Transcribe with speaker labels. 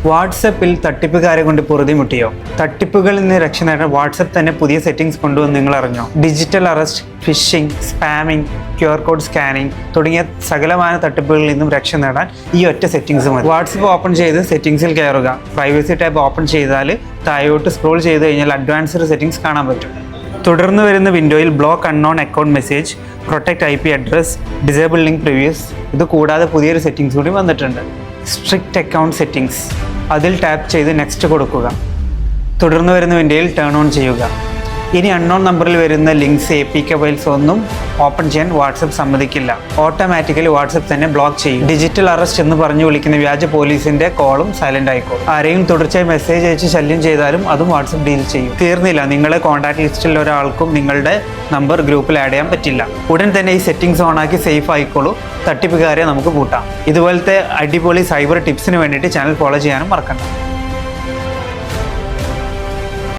Speaker 1: വാട്സപ്പിൽ തട്ടിപ്പുകാരെ കൊണ്ട് പൊറുതിമുട്ടിയോ? തട്ടിപ്പുകളിൽ നിന്ന് രക്ഷ നേടാൻ വാട്സപ്പ് തന്നെ പുതിയ സെറ്റിംഗ്സ് കൊണ്ടുവന്ന് നിങ്ങൾ അറിഞ്ഞോ? Digital arrest, phishing, spamming, QR code scanning തുടങ്ങിയ സകലമായ തട്ടിപ്പുകളിൽ നിന്നും രക്ഷ നേടാൻ ഈ ഒറ്റ സെറ്റിംഗ്സ് മതി. വാട്സപ്പ് ഓപ്പൺ ചെയ്ത് സെറ്റിംഗ്സിൽ കയറുക. പ്രൈവസി ടാബ് ഓപ്പൺ ചെയ്താൽ താഴോട്ട് സ്ക്രോൾ ചെയ്ത് കഴിഞ്ഞാൽ അഡ്വാൻസ്ഡ് സെറ്റിംഗ്സ് കാണാൻ പറ്റും. തുടർന്ന് വരുന്ന വിൻഡോയിൽ block unknown account message, protect IP address, disable link previews, ഇത് കൂടാതെ പുതിയൊരു സെറ്റിംഗ്സ് കൂടി വന്നിട്ടുണ്ട്. സ്ട്രിക്റ്റ് അക്കൗണ്ട് സെറ്റിംഗ്സ്, അതിൽ ടാപ്പ് ചെയ്ത് നെക്സ്റ്റ് കൊടുക്കുക. തുടർന്ന് വരുന്ന വിൻഡോയിൽ ടേൺ ഓൺ ചെയ്യുക. ഇനി അൺനോൺ നമ്പറിൽ വരുന്ന ലിങ്ക്സ്, APK ഫയൽസ് ഒന്നും ഓപ്പൺ ചെയ്യാൻ വാട്സപ്പ് സമ്മതിക്കില്ല. ഓട്ടോമാറ്റിക്കലി വാട്സപ്പ് തന്നെ ബ്ലോക്ക് ചെയ്യും. ഡിജിറ്റൽ അറസ്റ്റ് എന്ന് പറഞ്ഞു വിളിക്കുന്ന വ്യാജ പോലീസിന്റെ കോളും സൈലന്റ് ആയിക്കോളും. ആരെയും തുടർച്ചയായി മെസ്സേജ് അയച്ച് ശല്യം ചെയ്താലും അതും വാട്സപ്പ് ഡീൽ ചെയ്യും. തീർന്നില്ല, നിങ്ങളെ കോൺടാക്ട് ലിസ്റ്റിൽ ഒരാൾക്കും നിങ്ങളുടെ നമ്പർ ഗ്രൂപ്പിൽ ആഡ് ചെയ്യാൻ പറ്റില്ല. ഉടൻ തന്നെ ഈ സെറ്റിംഗ്സ് ഓണാക്കി സേഫ് ആയിക്കോളൂ. തട്ടിപ്പുകാരെ നമുക്ക് പൂട്ടാം. ഇതുപോലത്തെ അടിപൊളി സൈബർ ടിപ്സിന് വേണ്ടിയിട്ട് ചാനൽ ഫോളോ ചെയ്യാനും മറക്കണ്ട.